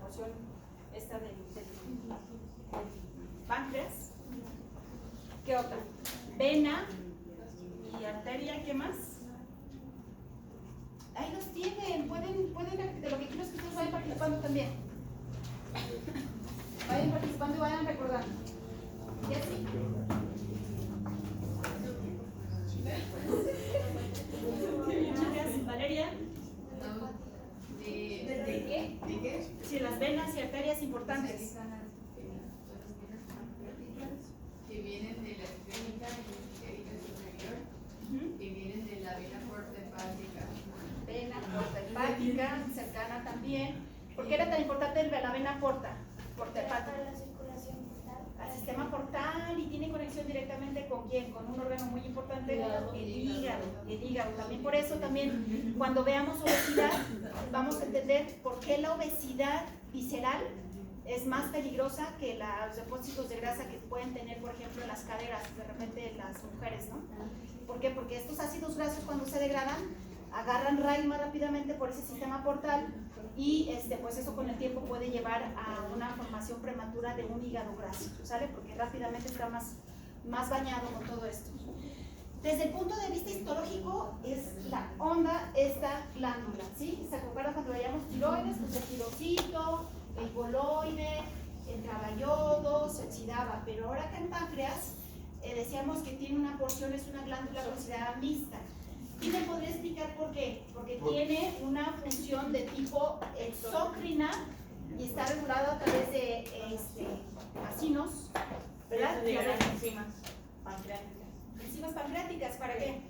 porción esta del páncreas. ¿Qué otra? Vena y arteria, ¿qué más? Ahí los tienen, pueden, de lo que quiero es que ustedes vayan participando también. Vayan participando y vayan recordando. ¿Y así? Valeria. ¿De qué? ¿De qué? Sí, las venas y arterias importantes. Que vienen de la esférica y esférica superior, que vienen de la vena porta hepática. Vena porta hepática, cercana también. ¿Por qué era tan importante la vena porta hepática? Para la circulación portal. Al sistema portal, y tiene conexión directamente con quién, con un órgano muy importante, el hígado. También por eso también cuando veamos obesidad vamos a entender por qué la obesidad visceral es más peligrosa que los depósitos de grasa que pueden tener, por ejemplo, en las caderas, de repente las mujeres, ¿no? ¿Por qué? Porque estos ácidos grasos cuando se degradan agarran raíz más rápidamente por ese sistema portal y pues eso con el tiempo puede llevar a una formación prematura de un hígado graso, ¿sale? Porque rápidamente está más bañado con todo esto. Desde el punto de vista histológico es la onda esta glándula, ¿sí? ¿Se acuerdan cuando veíamos tiroides? Pues el tirocito, el coloide, entraba yodo, se oxidaba, pero ahora acá en páncreas decíamos que tiene una porción, es una glándula considerada mixta. ¿Y me podría explicar por qué? Porque tiene una función de tipo exócrina y está regulado a través de acinos, ¿verdad? Enzimas pancreáticas. Enzimas pancreáticas, ¿para qué?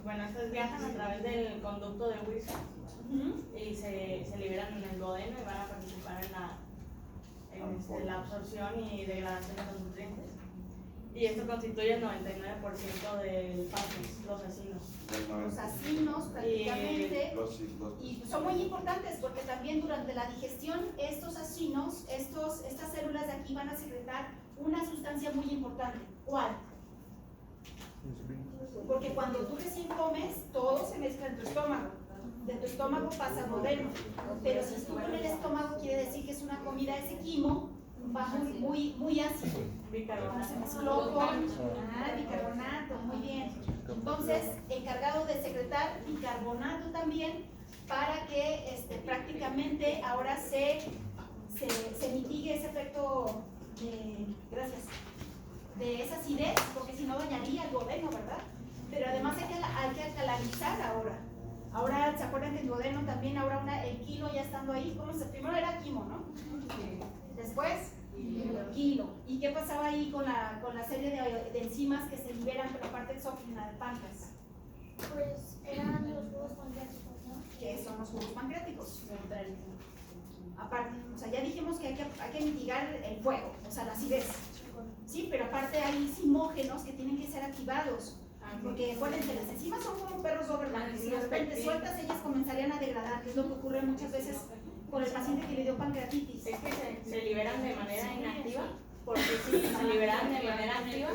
Bueno, estas viajan a través del conducto de Wilson y se liberan en el duodeno y van a participar en la absorción y degradación de los nutrientes. Y esto constituye el 99% del páncreas, los acinos. Los acinos prácticamente. Y son muy importantes porque también durante la digestión estos acinos, estas células de aquí van a secretar una sustancia muy importante. ¿Cuál? Porque cuando tú recién comes, todo se mezcla en tu estómago. De tu estómago pasa al duodeno. Pero si estuvo en el estómago, quiere decir que es una comida, ese quimo va muy ácido. Bicarbonato. Se mezcló con bicarbonato, muy bien. Entonces, encargado de secretar bicarbonato también para que prácticamente ahora se mitigue ese efecto de esa acidez, porque si no dañaría el duodeno, ¿verdad? Pero además hay que alcalinizar ahora. Ahora, ¿se acuerdan que el duodeno también, ahora el kilo ya estando ahí? Primero era quimo, ¿no? Después, kilo. ¿Y qué pasaba ahí con la serie de enzimas que se liberan por la parte exógena del páncreas? Pues eran los jugos pancreáticos, ¿no? ¿Qué son los jugos pancreáticos? Aparte, o sea, ya dijimos que hay que mitigar el fuego, o sea, la acidez. Sí, pero aparte hay simógenos que tienen que ser activados. Porque acuérdense, las enzimas son como perros Doberman, si de repente sueltas ellas comenzarían a degradar, que es lo que ocurre muchas veces con el paciente que le dio pancreatitis. Es que se liberan de manera inactiva, porque si se liberan de manera activa,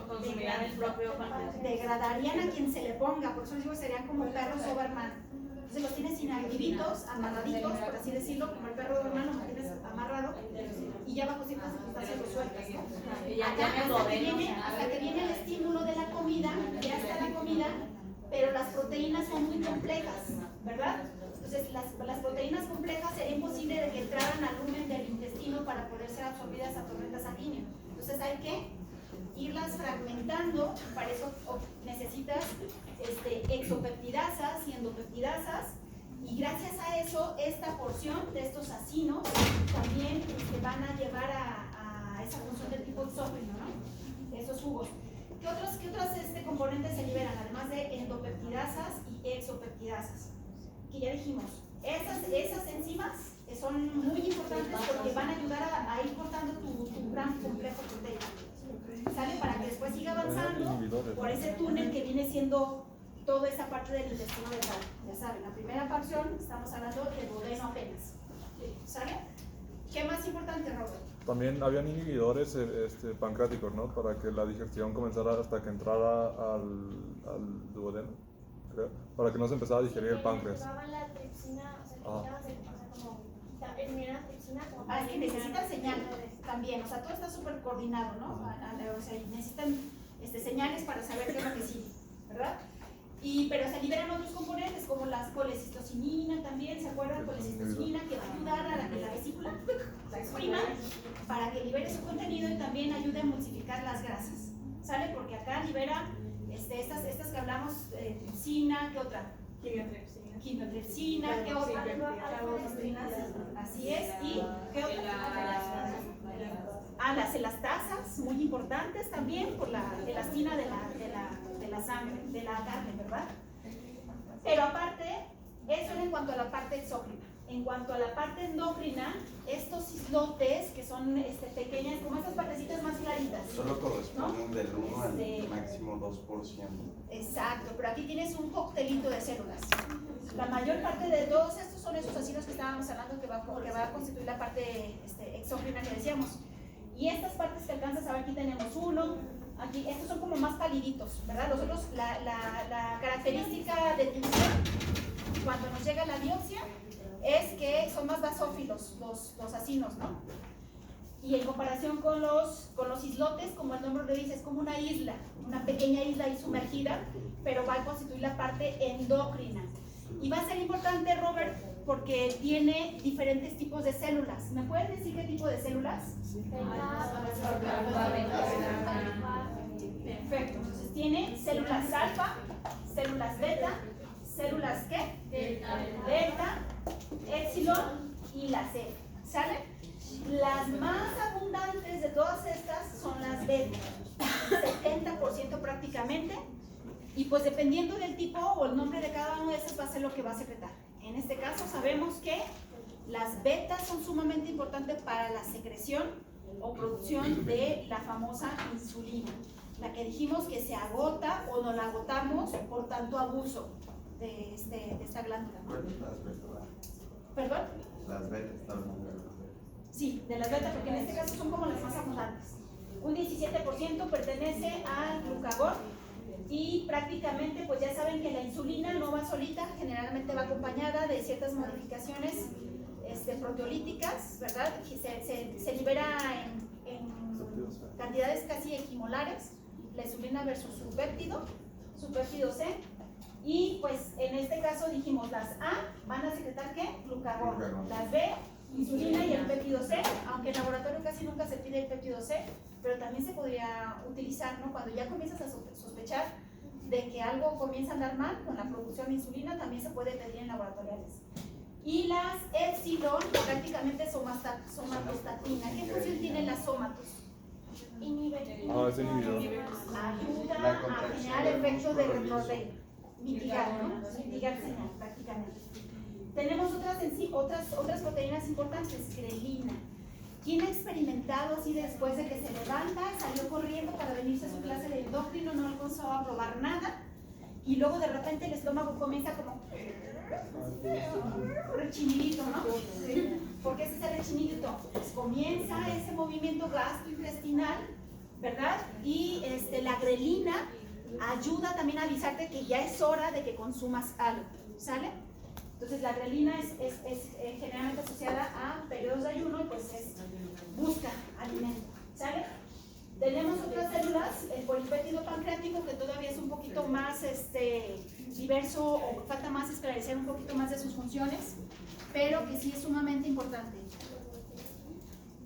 consumirán el propio páncreas. Degradarían a quien se le ponga, por eso digo serían como perros Doberman. Entonces los tienes inactivitos, amarraditos, por así decirlo, como el perro Doberman, lo tienes amarrado y ya bajo ciertas circunstancias lo sueltas, ¿no? Hasta que viene el estímulo de la comida, ya está la comida, pero las proteínas son muy complejas, ¿verdad? Entonces las proteínas complejas sería imposible de que entraran al lumen del intestino para poder ser absorbidas a torrente sanguíneo. Entonces hay que irlas fragmentando, para eso necesitas exopeptidasas y endopeptidasas, y gracias a eso esta porción de estos acinos también van a llevar a esa función del tipo exógeno, ¿no? Esos jugos. ¿Qué otros componentes se liberan, además de endopeptidasas y exopeptidasas? Que ya dijimos, esas enzimas son muy importantes porque van a ayudar a ir cortando tu gran complejo proteico. ¿Sale? Para que después siga avanzando por ese túnel que viene siendo toda esa parte del intestino delgado. Ya saben, la primera porción estamos hablando de duodeno apenas. ¿Sale? ¿Qué más importante, Robert? También habían inhibidores pancreáticos, ¿no? Para que la digestión comenzara hasta que entrara al duodeno, creo. Para que no se empezara a digerir el páncreas. Llevaban la tripsina, o sea, que eliminaban como eliminar la tripsina oficina como Es que necesitan señal también, o sea, todo está súper coordinado, ¿no? O sea, necesitan señales para saber qué es lo que sigue, ¿verdad? Pero se liberan otros componentes como la colecistocinina también, ¿se acuerdan? Colecistocinina que va a ayudar a que la vesícula la exprima para que libere su contenido y también ayude a emulsificar las grasas, ¿sale? Porque acá libera estas que hablamos, tripsina, ¿qué otra? Quimiotripsina, ¿qué otra? Así es, ¿y qué otra? Las elastasas, muy importantes también por la elastina de la sangre, de la carne, ¿verdad? Pero aparte, eso en cuanto a la parte exócrina. En cuanto a la parte endocrina, estos islotes que son pequeñas, como estas partecitas más claritas. Solo corresponden, ¿no?, del 1 al Sí. máximo 2%. Exacto, pero aquí tienes un coctelito de células. La mayor parte de todos estos son esos ácidos que estábamos hablando que va a constituir la parte exócrina que decíamos. Y estas partes que alcanzas a ver, aquí tenemos uno, aquí, estos son como más paliditos, ¿verdad? Los otros, la característica de tinción, cuando nos llega la biopsia, es que son más basófilos los acinos, ¿no? Y en comparación con los islotes, como el nombre lo dice, es como una isla, una pequeña isla ahí sumergida, pero va a constituir la parte endocrina. Y va a ser importante, Robert, porque tiene diferentes tipos de células. ¿Me pueden decir qué tipo de células? Perfecto. Entonces tiene células alfa, células beta, células ¿qué? Delta, épsilon y la C. ¿Sale? Las más abundantes de todas estas son las beta, 70% prácticamente. Y pues dependiendo del tipo o el nombre de cada una de esas va a ser lo que va a secretar. En este caso sabemos que las betas son sumamente importantes para la secreción o producción de la famosa insulina, la que dijimos que se agota o no la agotamos por tanto abuso de esta glándula. Las betas. ¿Perdón? Las betas también. Sí, de las betas, porque en este caso son como las más abundantes. Un 17% pertenece al glucagón. Y prácticamente pues ya saben que la insulina no va solita, generalmente va acompañada de ciertas modificaciones proteolíticas, ¿verdad? Que se libera en cantidades casi equimolares, la insulina versus su péptido C. Y pues en este caso dijimos, las A van a secretar ¿qué? Glucagón. Las B, insulina y el péptido C, aunque en laboratorio casi nunca se pide el péptido C, pero también se podría utilizar, ¿no? Cuando ya comienzas a sospechar de que algo comienza a andar mal con la producción de insulina, también se puede pedir en laboratoriales. Y las epsilon prácticamente somatostatina. ¿Qué función tienen las somatos? Es inhibidor. Ayuda a generar efectos de retrorrey, mitigar, ¿no? Mitigar señal prácticamente. Tenemos otras proteínas importantes, grelina. ¿Quién ha experimentado así después de que se levanta, salió corriendo para venirse a su clase de endocrino, no alcanzó a probar nada y luego de repente el estómago comienza como rechinidito, ¿no? ¿Por qué es ese rechinidito? Pues comienza ese movimiento gastrointestinal, ¿verdad? Y la grelina ayuda también a avisarte que ya es hora de que consumas algo, ¿sale? Entonces la grelina es generalmente asociada a periodos de ayuno y pues busca alimento, ¿sale? Tenemos otras células, el polipéptido pancreático, que todavía es un poquito más diverso o falta más esclarecer un poquito más de sus funciones, pero que sí es sumamente importante.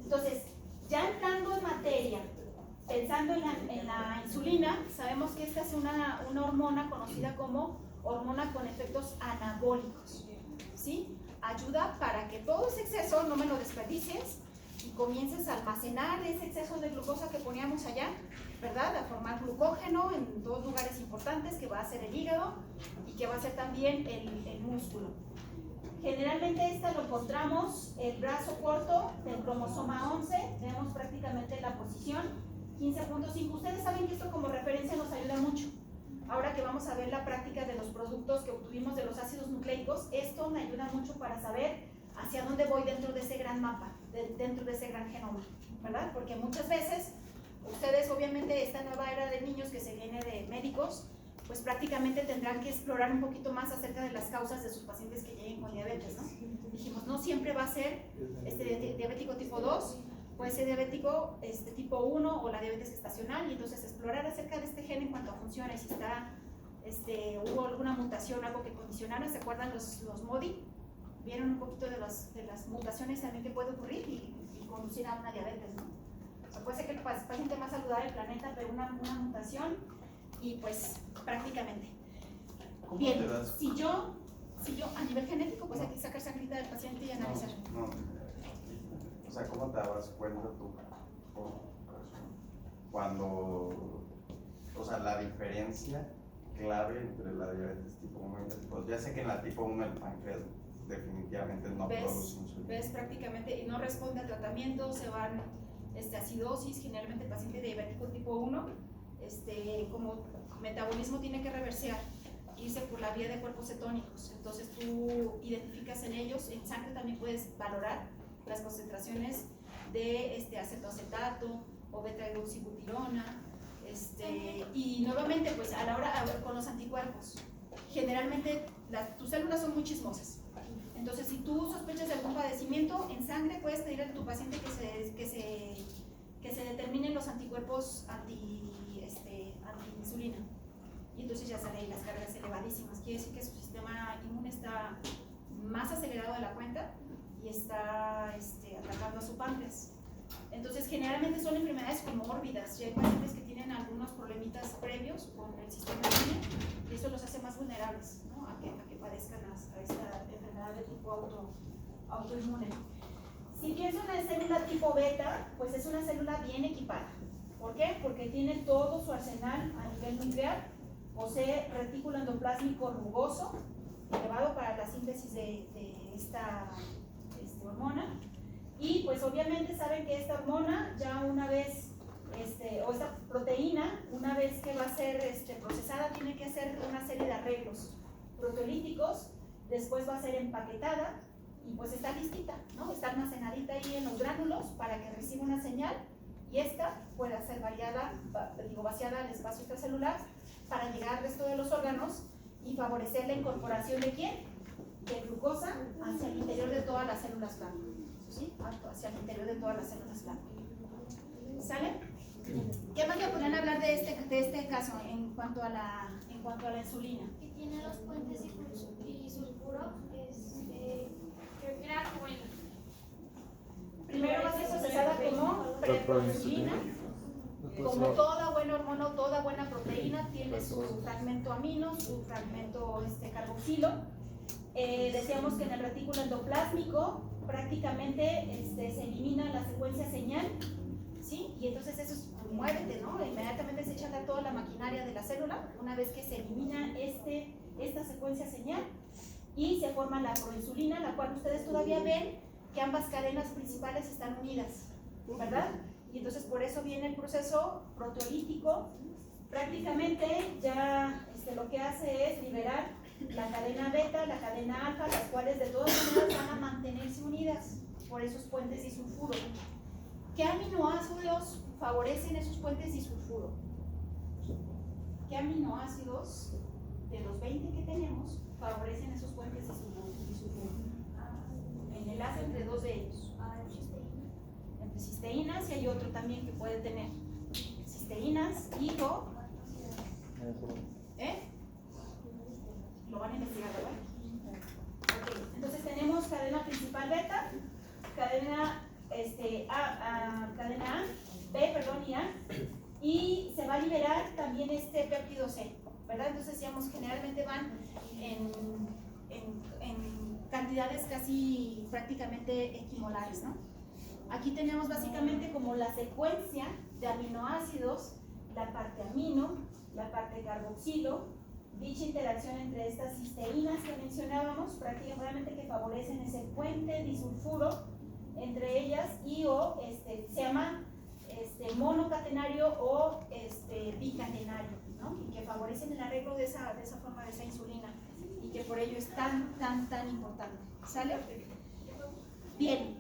Entonces, ya entrando en materia, pensando en la insulina, sabemos que esta es una hormona conocida como hormona con efectos anabólicos, ¿sí? Ayuda para que todo ese exceso no me lo desperdicies y comiences a almacenar ese exceso de glucosa que poníamos allá, ¿verdad? A formar glucógeno en dos lugares importantes que va a ser el hígado y que va a ser también el músculo. Generalmente esta lo encontramos el brazo corto del cromosoma 11, vemos prácticamente la posición 15.5. Ustedes saben que esto como referencia nos ayuda mucho. Ahora que vamos a ver la práctica de los productos que obtuvimos de los ácidos nucleicos, esto me ayuda mucho para saber hacia dónde voy dentro de ese gran mapa, dentro de ese gran genoma, ¿verdad? Porque muchas veces, ustedes obviamente esta nueva era de niños que se viene de médicos, pues prácticamente tendrán que explorar un poquito más acerca de las causas de sus pacientes que lleguen con diabetes, ¿no? Dijimos, no siempre va a ser diabético tipo 2, puede ser diabético tipo 1 o la diabetes gestacional, y entonces explorar acerca de este gen en cuanto funciona y si está, hubo alguna mutación, algo que condicionara. ¿Se acuerdan los MODY? Vieron un poquito de las mutaciones también que puede ocurrir y conducir a una diabetes, ¿no? O sea, puede ser que el paciente más saludable del planeta, pero una mutación y pues prácticamente. Bien, si yo a nivel genético, pues hay que sacar sangrita del paciente y analizar. No. O sea, ¿cómo te das cuenta tú cuando, o sea, la diferencia clave entre la diabetes tipo 1 y la tipo 2? Ya sé que en la tipo 1 el páncreas definitivamente no produce insulina. Ves prácticamente y no responde al tratamiento, se van acidosis, generalmente el paciente diabético tipo 1, como metabolismo tiene que reversear, irse por la vía de cuerpos cetónicos. Entonces tú identificas en ellos, en sangre también puedes valorar las concentraciones de acetoacetato o beta-hidroxibutirona, y nuevamente pues a la hora con los anticuerpos, generalmente tus células son muy chismosas. Entonces, si tú sospechas de algún padecimiento en sangre, puedes pedir a tu paciente que se determinen los anticuerpos anti-insulina. Y entonces ya salen las cargas elevadísimas. Quiere decir que su sistema inmune está más acelerado de la cuenta y está atacando a su páncreas. Entonces, generalmente son enfermedades comórbidas. Y hay pacientes que tienen algunos problemitas previos con el sistema inmune y eso los hace más vulnerables, ¿no? a que padezcan a esta enfermedad de tipo autoinmune. Si pienso en la célula tipo beta, pues es una célula bien equipada. ¿Por qué? Porque tiene todo su arsenal a nivel nuclear, posee retículo endoplásmico rugoso, elevado para la síntesis de esta hormona. Y pues obviamente saben que esta hormona ya una vez, o esta proteína, una vez que va a ser procesada, tiene que hacer una serie de arreglos proteolíticos, después va a ser empaquetada y pues está listita, ¿no? Está almacenadita ahí en los gránulos para que reciba una señal y esta pueda ser vaciada al espacio extracelular para llegar al resto de los órganos y favorecer la incorporación de ¿quién? De glucosa hacia el interior de todas las células blanco. ¿Sí? Hacia el interior de todas las células blanco. ¿Sale? ¿Qué más me podrían hablar de este caso en cuanto a la insulina? Que tiene los puentes y sulfuro, creo que era como primero va a ser procesada como preproinsulina. Como toda buena hormona, toda buena proteína tiene su fragmento amino, su fragmento carboxilo. Decíamos que en el retículo endoplásmico prácticamente se elimina la secuencia señal, ¿sí? Y entonces eso es, muévete, ¿no? Inmediatamente se echa a toda la maquinaria de la célula una vez que se elimina esta secuencia señal y se forma la proinsulina, la cual ustedes todavía ven que ambas cadenas principales están unidas, ¿verdad? Y entonces por eso viene el proceso proteolítico. Prácticamente ya lo que hace es liberar la cadena beta, la cadena alfa, las cuales de todas maneras van a mantenerse unidas por esos puentes disulfuro. ¿Qué aminoácidos favorecen esos puentes disulfuro? ¿Qué aminoácidos de los 20 que tenemos favorecen esos puentes disulfuro? El enlace entre dos de ellos. Entre cisteínas y hay otro también que puede tener cisteínas y lo van a investigar, ¿verdad? Okay. Entonces tenemos cadena principal beta, cadena cadena A, B, y A, y se va a liberar también este péptido C, ¿verdad? Entonces decíamos generalmente van en cantidades casi prácticamente equimolares, ¿no? Aquí tenemos básicamente como la secuencia de aminoácidos, la parte amino, la parte carboxilo, dicha interacción entre estas cisteínas que mencionábamos, prácticamente que favorecen ese puente disulfuro entre ellas y se llama monocatenario o bicatenario, ¿no? Y que favorecen el arreglo de esa forma de esa insulina y que por ello es tan importante. ¿Sale? Bien,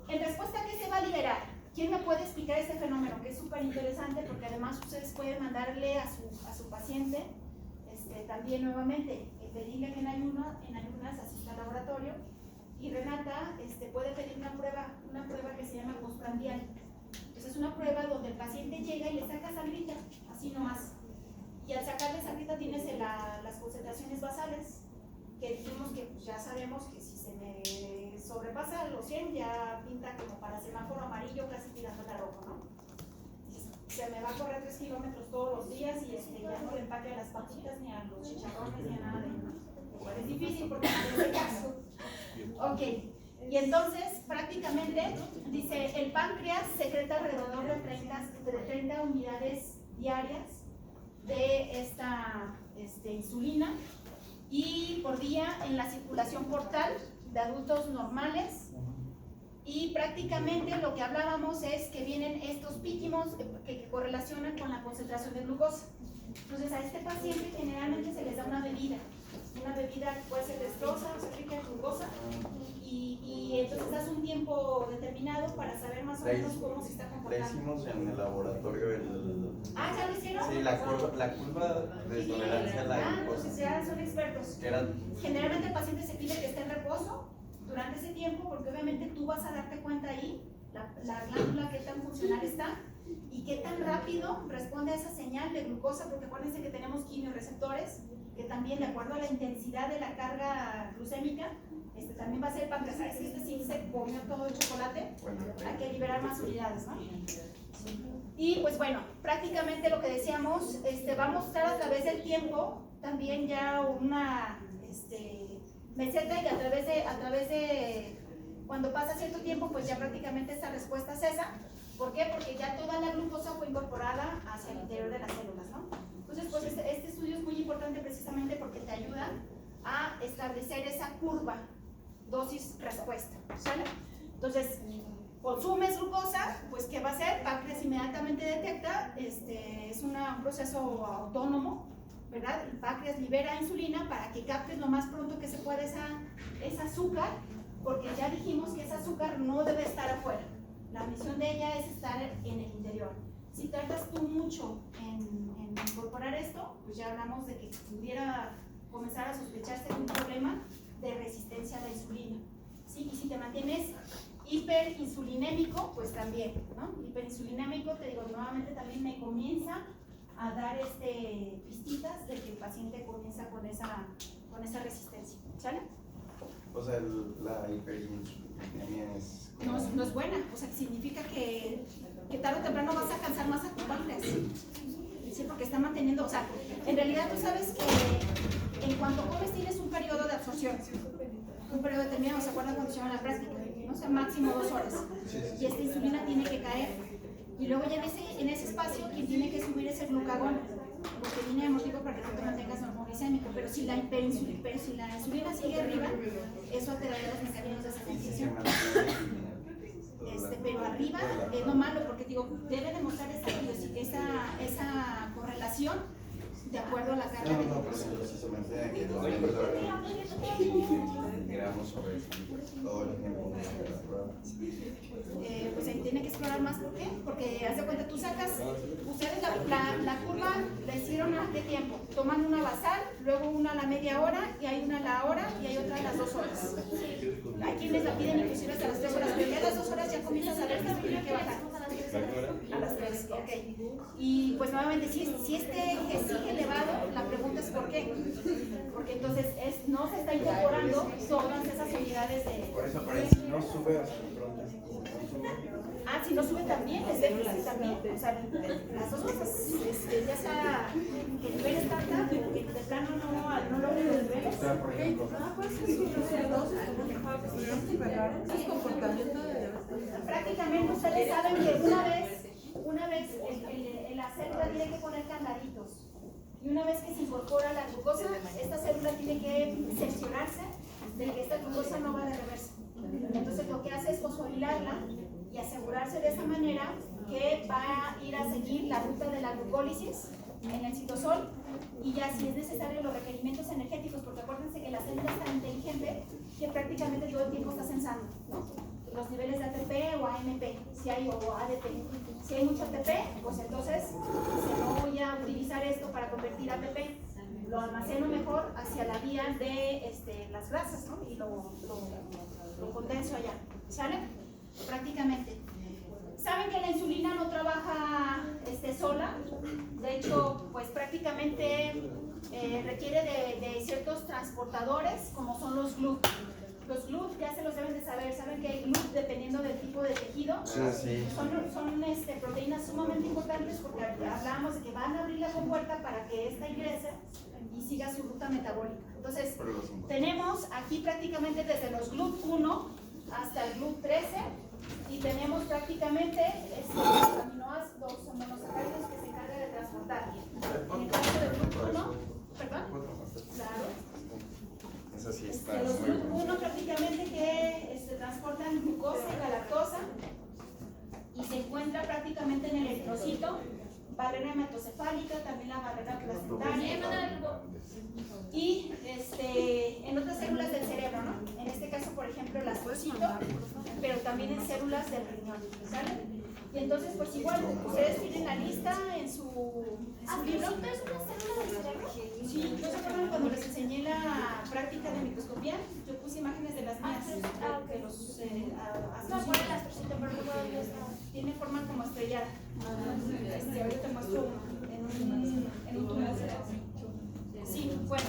en respuesta a qué se va a liberar, ¿quién me puede explicar este fenómeno? Que es súper interesante porque además ustedes pueden mandarle a su paciente también nuevamente, pedirle que en ayunas asista al laboratorio, y Renata puede pedir una prueba que se llama postprandial. Entonces es una prueba donde el paciente llega y le saca sangrita, así nomás. Y al sacarle sangrita tienes las concentraciones basales, que dijimos que pues, ya sabemos que si se me sobrepasa los 100 ya pinta como para semáforo amarillo, casi tirando a rojo, ¿no? Se me va a correr 3 kilómetros todos los días y ya no le empaque a las papitas, ni a los chicharrones, ni a nada de eso. Igual es difícil porque no es el caso. Ok, y entonces prácticamente dice, el páncreas secreta alrededor de 30 unidades diarias de esta insulina y por día en la circulación portal de adultos normales. Y prácticamente lo que hablábamos es que vienen estos píquimos que correlacionan con la concentración de glucosa. Entonces a este paciente generalmente se les da una bebida que puede ser destroza o ser rica en glucosa, y entonces das un tiempo determinado para saber más o menos cómo se está Le comportando. hicimos en el laboratorio el... Ah, ¿ya lo hicieron? Sí, la curva de tolerancia a la glucosa. Entonces ya son expertos. Que era... Generalmente el paciente se pide que esté en reposo durante ese tiempo, porque obviamente tú vas a darte cuenta ahí, la glándula, qué tan funcional está y qué tan rápido responde a esa señal de glucosa, porque acuérdense que tenemos quimiorreceptores, que también de acuerdo a la intensidad de la carga glucémica, también va a ser páncreas. ¿Sabes que sí se comió todo el chocolate? Hay que liberar más unidades, ¿no? Y pues bueno, prácticamente lo que decíamos, va a mostrar a través del tiempo también ya una meseta, y a través de cuando pasa cierto tiempo, pues ya prácticamente esta respuesta cesa. ¿Por qué? Porque ya toda la glucosa fue incorporada hacia el interior de las células, ¿no? Entonces, pues este estudio es muy importante precisamente porque te ayuda a establecer esa curva dosis-respuesta, ¿sale? Entonces, consumes glucosa, pues ¿qué va a hacer? Páncreas inmediatamente detecta, es un proceso autónomo, ¿verdad? El páncreas libera insulina para que captes lo más pronto que se pueda esa azúcar, porque ya dijimos que esa azúcar no debe estar afuera. La misión de ella es estar en el interior. Si tardas tú mucho en incorporar esto, pues ya hablamos de que pudiera comenzar a sospecharse de un problema de resistencia a la insulina, ¿sí? Y si te mantienes hiperinsulinémico, pues también, ¿no? Hiperinsulinémico, te digo, nuevamente también me comienza a dar pistitas de que el paciente comienza con esa resistencia, ¿sale? O sea, la hiperinsulinemia es... No es buena, o sea, significa que tarde o temprano vas a cansar más a tu páncreas. Sí, porque está manteniendo, o sea, en realidad tú sabes que en cuanto comes tienes un periodo de absorción, un periodo determinado, ¿se acuerdan cuando se llama la práctica? No sé, máximo 2 horas. Y esta insulina tiene que caer. Y luego ya en ese espacio quien tiene que subir es el glucagón, porque viene de motivo para que no te mantengas normoglicémico. Pero si la insulina sigue arriba, eso alteraría los mecanismos de sensibilización. Pero arriba es lo malo, porque digo, debe demostrar esa correlación de acuerdo a la carga de glucosa. Si se mantiene que los gramos sobre todo el tiempo. Pues ahí tiene que explorar más. ¿Por qué? Porque haz de cuenta, tú sacas, ustedes la curva la hicieron a qué tiempo, toman una basal, luego una a la media hora, y hay una a la hora y hay otra a las 2 horas. Hay quienes la piden inclusive hasta las 3 horas, pero ya a las 2 horas ya comienzas a ver que tiene que bajar. A las 3, ok. Y pues nuevamente, si este eje sigue elevado, la pregunta es ¿por qué? Porque entonces no se está incorporando todas esas unidades de... Por eso, si no sube hasta pronto. Ah, si no sube también, es déficit también. O sea, las dos cosas, ya sea que el nivel es tanta, o que de plano no logre los niveles. Por ejemplo, prácticamente ustedes saben que una vez la célula tiene que poner candaditos. Y una vez que se incorpora la glucosa, esta célula tiene que cerciorarse de que esta glucosa no va de reversa. Entonces lo que hace es fosforilarla y asegurarse de esa manera que va a ir a seguir la ruta de la glucólisis en el citosol, y ya si es necesario los requerimientos energéticos, porque acuérdense que la célula es tan inteligente que prácticamente todo el tiempo está censando, ¿no? Los niveles de ATP o AMP, si hay, o ADP. Si hay mucho ATP, pues entonces no voy a utilizar esto para convertir ATP, lo almaceno mejor hacia la vía de las grasas, ¿no? Y lo condenso allá, ¿sale? Prácticamente. Saben que la insulina no trabaja sola, de hecho, pues prácticamente requiere de ciertos transportadores, como son los GLUT. Los GLUT ya se los deben de saber, saben que hay GLUT dependiendo del tipo de tejido. Sí. Son proteínas sumamente importantes porque hablábamos de que van a abrir la compuerta para que esta ingrese y siga su ruta metabólica. Entonces, tenemos aquí prácticamente desde los GLUT 1 hasta el GLUT 13 y tenemos prácticamente los monosacáridos que se encargan de transportar. En el caso del GLUT 1, ¿perdón? Claro. Eso sí está Los muy GLUT bueno. 1 prácticamente que transportan glucosa y galactosa y se encuentra prácticamente en el eritrocito, barrera hematocefálica, también la barrera placentaria y en otras células del cerebro, ¿no? En este caso, por ejemplo, el astrocyto, pero también en células del riñón, ¿sale? Y entonces, pues igual, ustedes tienen la lista en su libro. ¿Astrocyto es una célula del cerebro? Sí, ¿no se acuerdan cuando les enseñé la práctica de microscopía? Yo puse imágenes de las mías, de los No, astrocitos. por el astrocyto, pero no puedo ver. Tiene forma como estrellada. Ahorita te muestro en un tumor. Sí, bueno.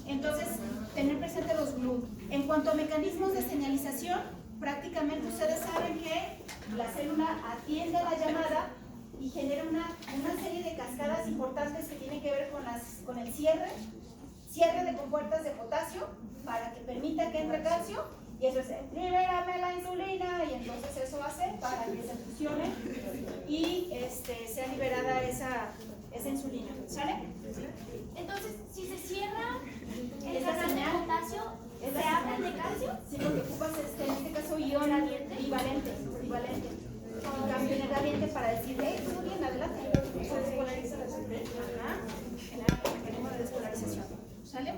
Entonces, tener presente los GLUT. En cuanto a mecanismos de señalización, prácticamente ustedes saben que la célula atiende a la llamada y genera una serie de cascadas importantes que tienen que ver con el cierre de compuertas de potasio para que permita que entre calcio y eso es, libérame la insulina y entonces eso hace para que se fusione y sea liberada esa insulina, ¿sale? Entonces, si se cierra el Es la canal de señal. potasio, Es ¿se la habla señal. de calcio? Sí, lo que ocupas es, en este caso, ion trivalente. Un cambio en el gradiente para decir, muy bien, adelante. Se despolariza la sangre. Ajá. En el mecanismo de despolarización. ¿Sale?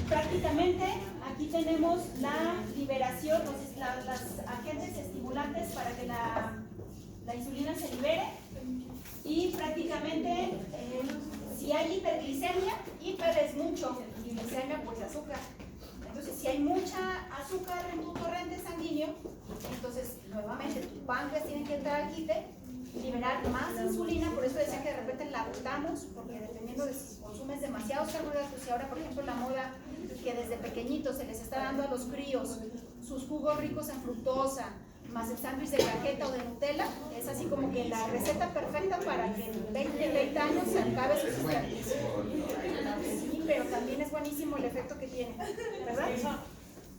Prácticamente aquí tenemos la liberación, entonces las agentes estimulantes para que la insulina se libere y prácticamente si hay hiperglicemia, hiper es mucho y glicemia pues azúcar. Entonces si hay mucha azúcar en tu torrente sanguíneo, entonces nuevamente tu páncreas tiene que entrar al quite, liberar más insulina, por eso decía que de repente la botamos, porque dependiendo de si consumes demasiados carbohidratos y ahora por ejemplo la moda que desde pequeñitos se les está dando a los críos sus jugos ricos en fructosa, más el sándwich de cajeta o de Nutella, es así como que la receta perfecta para que en 20 años se acabe su sistema. Sí, pero también es buenísimo el efecto que tiene, ¿verdad?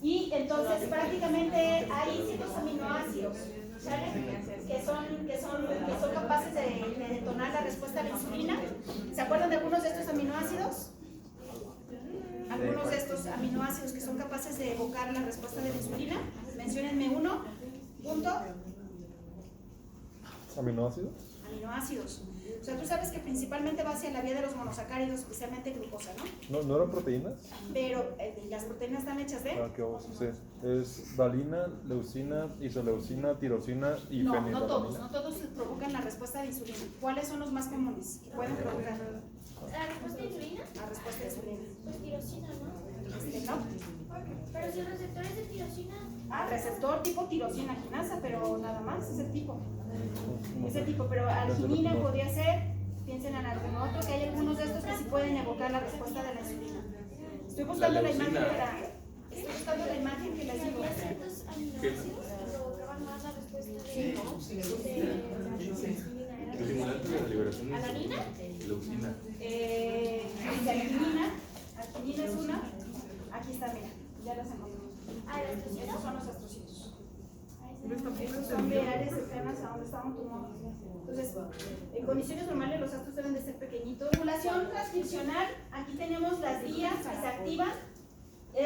Y entonces prácticamente hay ciertos aminoácidos, ¿sale? Que son capaces de detonar la respuesta a la insulina. ¿Se acuerdan de algunos de estos aminoácidos? Algunos de estos aminoácidos que son capaces de evocar la respuesta de la insulina. Menciónenme uno. Punto. ¿Aminoácidos? Aminoácidos. O sea, tú sabes que principalmente va hacia la vía de los monosacáridos, especialmente glucosa, ¿no? ¿No eran proteínas? Pero las proteínas están hechas de... Ah, qué oso, sí. Es valina, leucina, isoleucina, tirosina y No fenilalanina. todos provocan la respuesta de insulina. ¿Cuáles son los más comunes que pueden provocar ¿La respuesta de insulina? la respuesta de insulina? Pues tirosina, ¿no? ¿No? Pero si el receptor es de tirosina, Receptor tipo tirosina quinasa, pero nada más, ese tipo, pero arginina podría ser, piensen en algún otro, que hay algunos de estos que sí pueden evocar la respuesta de la insulina. Estoy buscando la imagen que les digo. ¿había ciertos aminoácidos que provocaban más la respuesta de El estimulante de la liberación de ¿Alanina? leucina. Arginina es una, aquí está, mira, ya las encontramos. ¿el astrocito? Estos son los astrocitos. Estos son de áreas cercanas a donde está un tumor. Entonces, en condiciones normales los astros deben de ser pequeñitos. Regulación transcripcional, aquí tenemos las vías que se activan.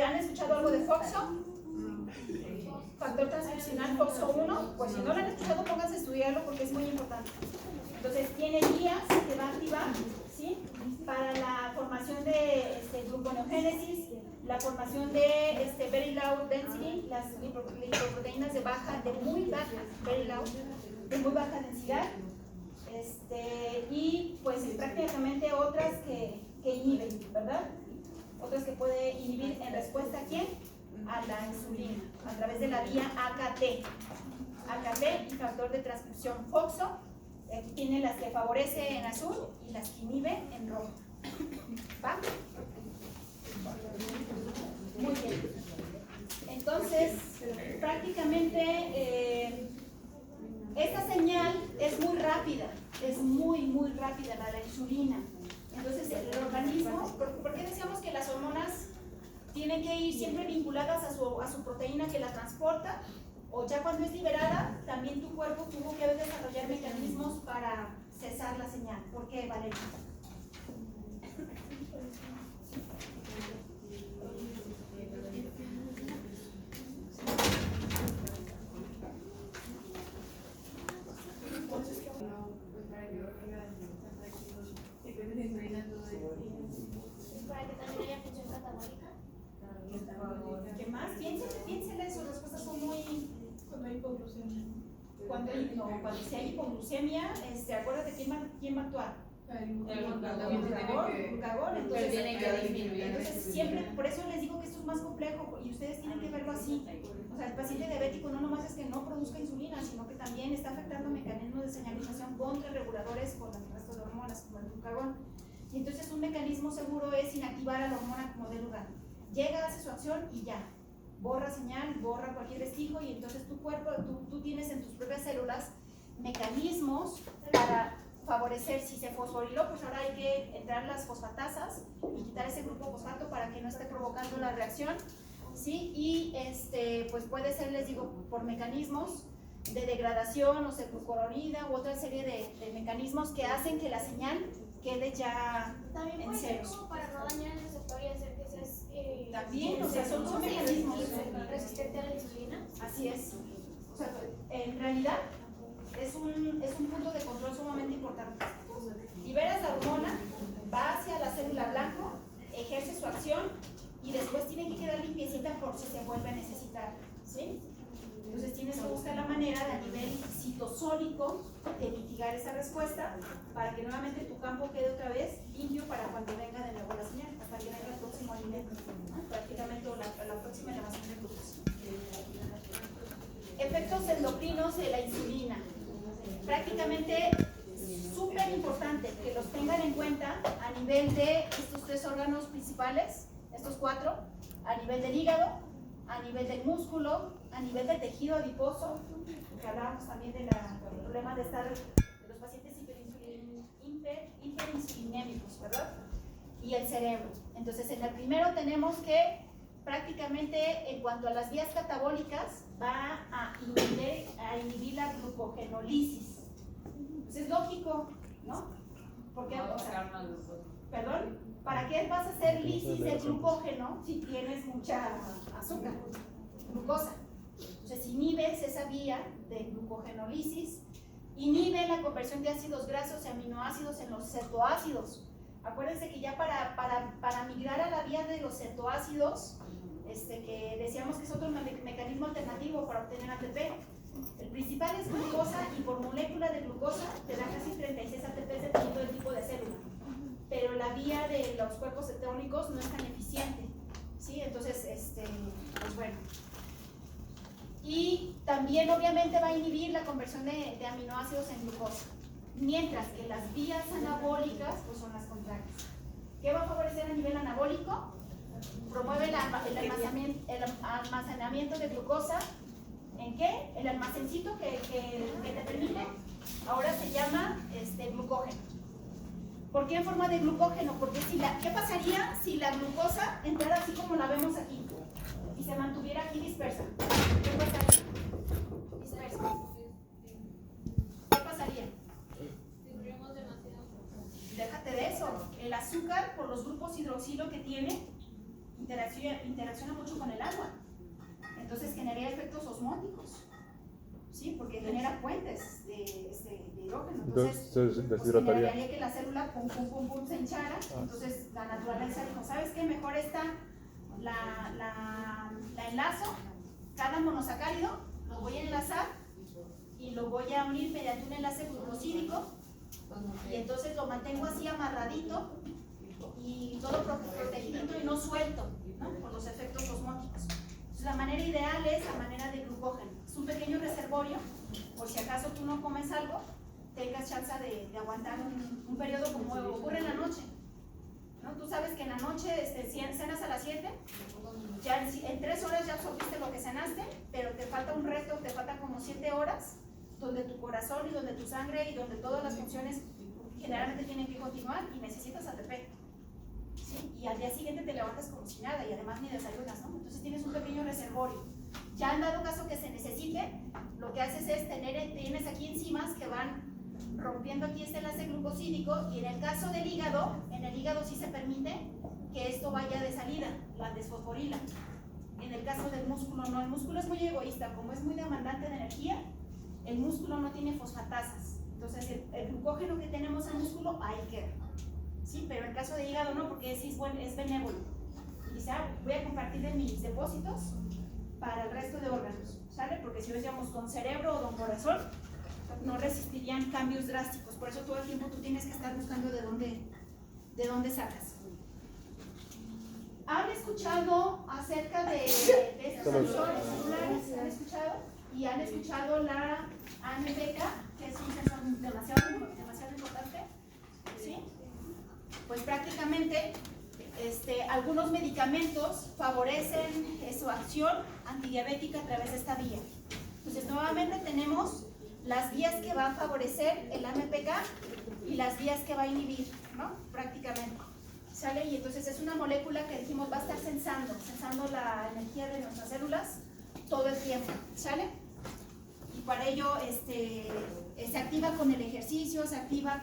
¿Han escuchado algo de FOXO? Factor transcripcional FOXO1. Pues si no lo han escuchado, pónganse a estudiarlo porque es muy importante. Entonces, tiene vías que va a activar, ¿sí? Para la formación de gluconeogénesis, la formación de very low density, las lipoproteínas de muy baja, very low, de muy baja densidad, y pues prácticamente otras que inhiben, ¿verdad? Otras que puede inhibir en respuesta ¿a quién? A la insulina, a través de la vía AKT. AKT y factor de transcripción FOXO. Aquí tiene las que favorece en azul y las que inhibe en rojo. ¿Va? Muy bien. Entonces, prácticamente esta señal es muy rápida, es muy rápida la de la insulina. Entonces, el organismo, ¿por qué decíamos que las hormonas tienen que ir siempre vinculadas a su proteína que la transporta? O ya cuando es liberada, también tu cuerpo tuvo que desarrollar mecanismos para cesar la señal. ¿Por qué, Valeria? Para que también haya función catabólica. ¿Qué más? Piénsenle, sus respuestas son muy... Cuando hay hipoglucemia. Cuando si hay hipoglucemia, acuérdate quién va a actuar. Glucagón, entonces tiene que disminuir. Entonces siempre, por eso les digo que esto es más complejo y ustedes tienen que verlo así. O sea, el paciente diabético no nomás es que no produzca insulina, sino que también está afectando mecanismos de señalización contra reguladores con el resto de hormonas, como el glucagón. Y entonces un mecanismo seguro es inactivar a la hormona como dé lugar. Llega, hace su acción y ya. Borra señal, borra cualquier vestigio y entonces tu cuerpo, tú tienes en tus propias células mecanismos para favorecer. Si se fosforiló, pues ahora hay que entrar las fosfatasas y quitar ese grupo fosfato para que no esté provocando la reacción, ¿sí? Y pues puede ser, les digo, por mecanismos de degradación o glucuronida u otra serie de mecanismos que hacen que la señal quede ya También en puede ser ceros. como para no dañar el receptor y hacer que seas También, o sea, son mecanismos. resistente a la insulina. Así es. O sea, en realidad es un punto de control sumamente importante. Liberas la hormona, va hacia la célula blanco, ejerce su acción y después tiene que quedar limpiecita por si se vuelve a necesitar, ¿sí? Entonces tienes que buscar la manera de a nivel citosólico de mitigar esa respuesta para que nuevamente tu campo quede otra vez limpio para cuando venga de nuevo la señal, hasta que venga el próximo alimento, ¿no? Prácticamente la próxima elevación de glucosa. Efectos endocrinos de la insulina. Prácticamente súper importante que los tengan en cuenta a nivel de estos tres órganos principales, estos cuatro, a nivel del hígado, a nivel del músculo, a nivel del tejido adiposo, que hablábamos también del problema de los pacientes hiperinsulinémicos, ¿verdad? Y el cerebro. Entonces, en el primero tenemos que prácticamente en cuanto a las vías catabólicas va a inhibir la glucogenólisis. Pues es lógico, ¿no? Porque, perdón, ¿para qué vas a hacer lisis de glucógeno si tienes mucha azúcar, glucosa? Entonces inhibes esa vía de glucogenólisis, inhibe la conversión de ácidos grasos y aminoácidos en los cetoácidos. Acuérdense que ya para migrar a la vía de los cetoácidos, que decíamos que es otro mecanismo alternativo para obtener ATP. El principal es glucosa y por molécula de glucosa te da casi 36 ATP dependiendo del tipo de célula. Pero la vía de los cuerpos cetónicos no es tan eficiente, ¿sí? Entonces, pues bueno. Y también obviamente va a inhibir la conversión de aminoácidos en glucosa. Mientras que las vías anabólicas pues son las contrarias. ¿Qué va a favorecer a nivel anabólico? Promueve el almacenamiento de glucosa. ¿En qué? El almacencito que te permite, ahora se llama glucógeno. ¿Por qué en forma de glucógeno? Porque ¿qué pasaría si la glucosa entrara así como la vemos aquí y se mantuviera aquí dispersa? ¿Qué pasaría? Dispersa. ¿Qué pasaría? Tendríamos demasiado. Déjate de eso. El azúcar, por los grupos hidroxilo que tiene, interacciona mucho con el agua. Entonces genera efectos osmóticos, ¿sí? Porque genera puentes de hidrógeno. Entonces se deshidrataría. generaría que la célula pum, se hinchara. Entonces la naturaleza dijo, ¿sabes qué? Mejor esta la enlazo, cada monosacárido lo voy a enlazar y lo voy a unir mediante un enlace glucosídico Y entonces lo mantengo así amarradito y todo protegidito y no suelto, ¿no? Por los efectos osmóticos. Entonces, la manera ideal es la manera de glucógeno. Es un pequeño reservorio, por si acaso tú no comes algo, tengas chance de aguantar un periodo como ocurre en la noche, ¿no? Tú sabes que en la noche cenas a las 7, ya en 3 horas ya absorbiste lo que cenaste, pero te falta un resto, te faltan como 7 horas, donde tu corazón y donde tu sangre y donde todas las funciones generalmente tienen que continuar y necesitas ATP. ¿Sí? Y al día siguiente te levantas como si nada y además ni desayunas, ¿no? Entonces tienes un pequeño reservorio. Ya en dado caso que se necesite, lo que haces es tienes aquí enzimas que van rompiendo aquí este enlace glucosídico, y en el caso del hígado, en el hígado sí se permite que esto vaya de salida, la desfosforila. En el caso del músculo no, el músculo es muy egoísta, como es muy demandante de energía, el músculo no tiene fosfatasas, entonces el glucógeno que tenemos en el músculo ahí queda, ¿sí? Pero en el caso de hígado no, porque es benévolo, y dice, voy a compartir de mis depósitos para el resto de órganos, ¿sale? Porque si lo decíamos don cerebro o don corazón, no resistirían cambios drásticos, por eso todo el tiempo tú tienes que estar buscando de dónde sacas. ¿Han escuchado acerca de estos sensores celulares? ¿Han escuchado? ¿Y han escuchado la AMPK, que es un sensor demasiado importante? ¿Sí? Pues prácticamente algunos medicamentos favorecen su acción antidiabética a través de esta vía. Entonces nuevamente tenemos las vías que va a favorecer el AMPK y las vías que va a inhibir, ¿no? Prácticamente. ¿Sale? Y entonces es una molécula que dijimos va a estar sensando la energía de nuestras células todo el tiempo, ¿sale? Y para ello se activa con el ejercicio, se activa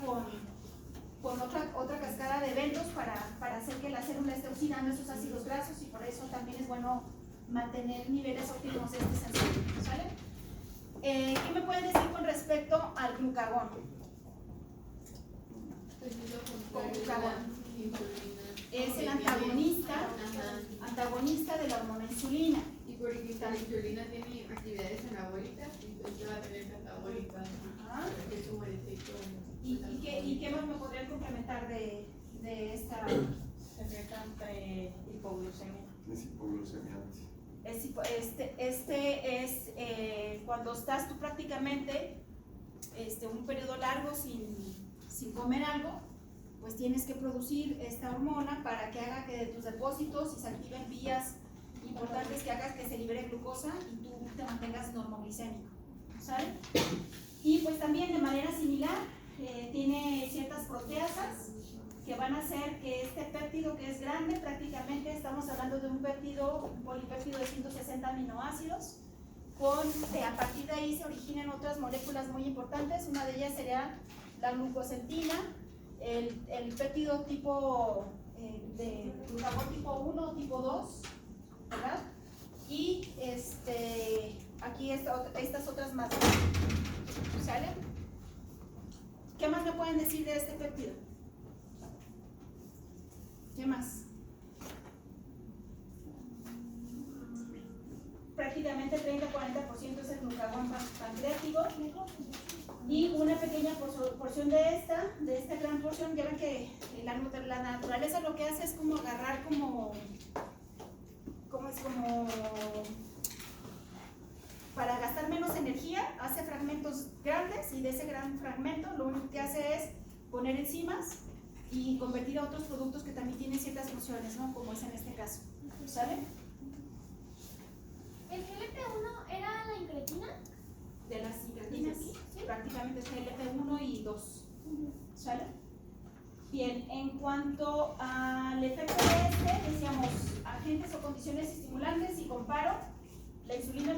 con otra cascada de eventos para hacer que la célula esté oxidando esos ácidos grasos, y por eso también es bueno mantener niveles óptimos de este sensor, ¿sale? ¿Qué me pueden decir con respecto al glucagón? Es el antagonista de la hormona insulina. Y porque la insulina tiene actividades anabólicas, entonces va a tener catabólicas, que es un efecto. ¿Y qué más me podrían complementar de esta? Hipoglucemia. Es hipoglucemiante. Es cuando estás tú prácticamente un periodo largo sin comer algo, pues tienes que producir esta hormona para que haga que de tus depósitos se activen vías importantes que hagas que se libere glucosa y tú te mantengas normoglicémico, ¿sabes? Y pues también de manera similar tiene ciertas proteasas que van a hacer que este péptido, que es grande, prácticamente estamos hablando de un polipéptido de 160 aminoácidos, a partir de ahí se originan otras moléculas muy importantes. Una de ellas sería la glucosentina, el péptido tipo de glucagón tipo 1 o tipo 2, ¿verdad? Y aquí estas otras más, ¿sale? ¿Qué más me pueden decir de este péptido? ¿Qué más? Prácticamente 30-40% es el glucagón pancreático, y una pequeña porción de esta gran porción. Ya ven que la naturaleza lo que hace es como agarrar para gastar menos energía, hace fragmentos grandes, y de ese gran fragmento lo único que hace es poner enzimas y convertir a otros productos que también tienen ciertas funciones, ¿no? Como es en este caso, ¿sale? ¿El GLP-1 era la incretina? De las incretinas, ¿sí? Prácticamente es GLP-1 y 2, ¿sale? Bien, en cuanto al efecto de decíamos agentes o condiciones estimulantes, y comparo, la insulina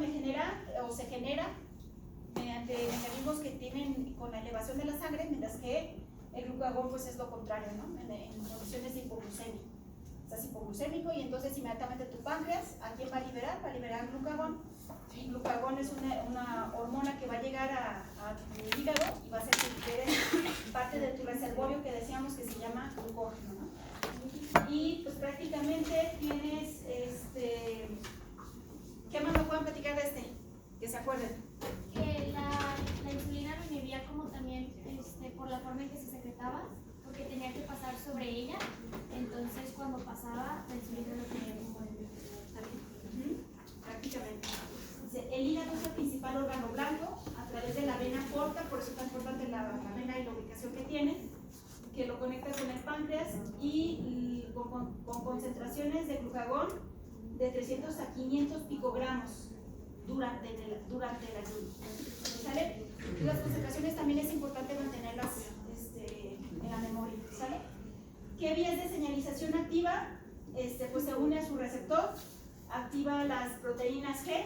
se genera mediante mecanismos que tienen con la elevación de la sangre, mientras que el glucagón pues es lo contrario, ¿no? En condiciones de hipoglucemia. Estás hipoglucémico y entonces inmediatamente tu páncreas, ¿a quién va a liberar? Va a liberar glucagón. Y glucagón es una hormona que va a llegar a tu hígado y va a hacer que libere parte de tu reservorio que decíamos que se llama glucógeno, ¿no? Y pues prácticamente tienes ¿qué más me pueden platicar de que se acuerden? Que la insulina lo inhibía como también por la forma en que se secretaba, porque tenía que pasar sobre ella. Entonces, cuando pasaba, la insulina lo tenía como Prácticamente. El hígado es el principal órgano blanco a través de la vena porta, por eso es tan importante la vena y la ubicación que tiene, que lo conecta con el páncreas y con concentraciones de glucagón de 300 a 500 picogramos durante el ayuno. ¿Sale? Y las concentraciones también es importante mantenerlas en la memoria. ¿Sale? ¿Qué vías de señalización activa? Pues se une a su receptor, activa las proteínas G.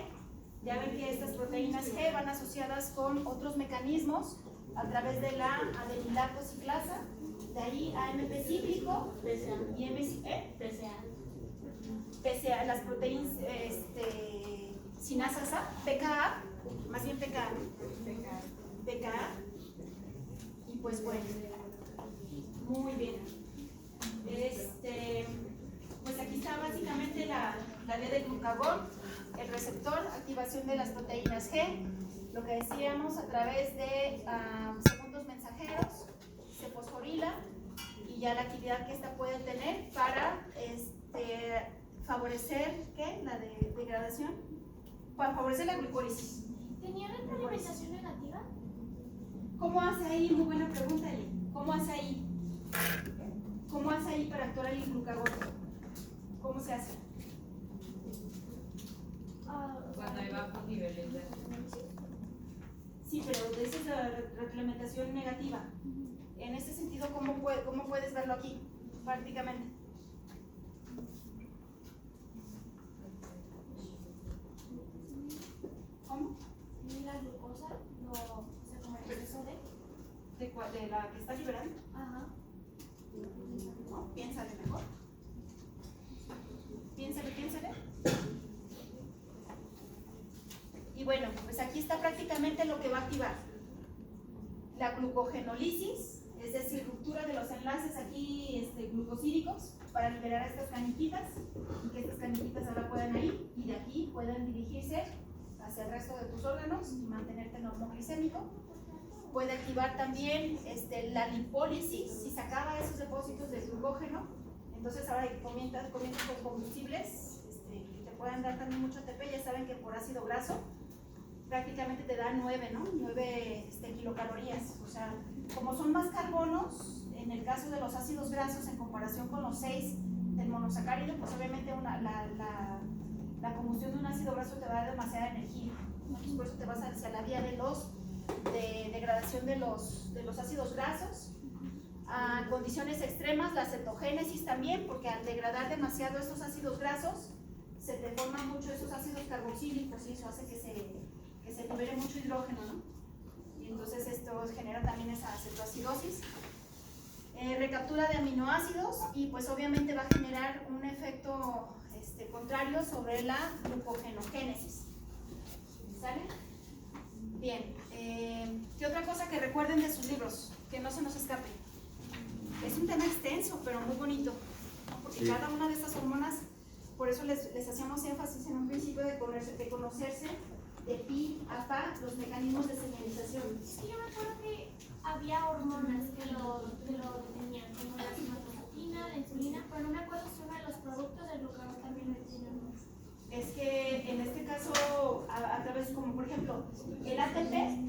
Ya ven que estas proteínas G van asociadas con otros mecanismos a través de la adenilactociclasa, de ahí AMP cíclico y PCA, las proteínas sinasas A, PKA, más bien PKA, y pues bueno, muy bien. Pues aquí está básicamente la ley del glucagón, el receptor, activación de las proteínas G, lo que decíamos a través de segundos mensajeros, se fosforila y ya la actividad que esta puede tener para favorecer ¿qué? La degradación, para favorecer la glucólisis. ¿Tenía retroalimentación negativa? ¿Cómo hace ahí? Muy buena pregunta, Eli. ¿Cómo hace ahí? ¿Cómo hace ahí para actuar el glucagón? ¿Cómo se hace? Cuando hay bajos niveles de Sí, pero esa es la retroalimentación negativa. En ese sentido, ¿cómo puedes verlo aquí? Prácticamente. ¿Cómo? ¿Y la glucosa? No, o sea, como el proceso de... ¿De la que está liberando? Ajá. No, piénsale mejor. Piénsale. Y bueno, pues aquí está prácticamente lo que va a activar. La glucogenólisis, es decir, ruptura de los enlaces aquí glucosídicos para liberar a estas caniquitas y que estas caniquitas ahora puedan ir y de aquí puedan dirigirse hacia el resto de tus órganos y mantenerte normoglicémico. Puede activar también la lipólisis, si se acaba esos depósitos de glucógeno, entonces ahora que comienzas con combustibles que te pueden dar también mucho ATP, ya saben que por ácido graso prácticamente te da 9 kilocalorías, o sea, como son más carbonos, en el caso de los ácidos grasos en comparación con los 6 del monosacárido, pues obviamente la combustión de un ácido graso te va a dar demasiada energía, entonces por eso te vas hacia la vía de degradación de los ácidos grasos. A condiciones extremas, la cetogénesis también, porque al degradar demasiado estos ácidos grasos, se te forman mucho esos ácidos carboxílicos y eso hace que se libere mucho hidrógeno, ¿no? Y entonces esto genera también esa cetoacidosis. Recaptura de aminoácidos y pues obviamente va a generar un efecto contrario sobre la glucogenogénesis. ¿Sale? Bien. ¿Qué otra cosa que recuerden de sus libros? Que no se nos escape. Es un tema extenso, pero muy bonito, ¿no? Porque Sí. cada una de estas hormonas, por eso les hacíamos énfasis en un principio de conocerse de pi a pa los mecanismos de señalización. Es que yo me acuerdo que había hormonas que lo detenían, como la somatostatina, la insulina, pero no me acuerdo si uno de los productos del glucagón también lo detenía. Es que en este caso, a través, como por ejemplo, el ATP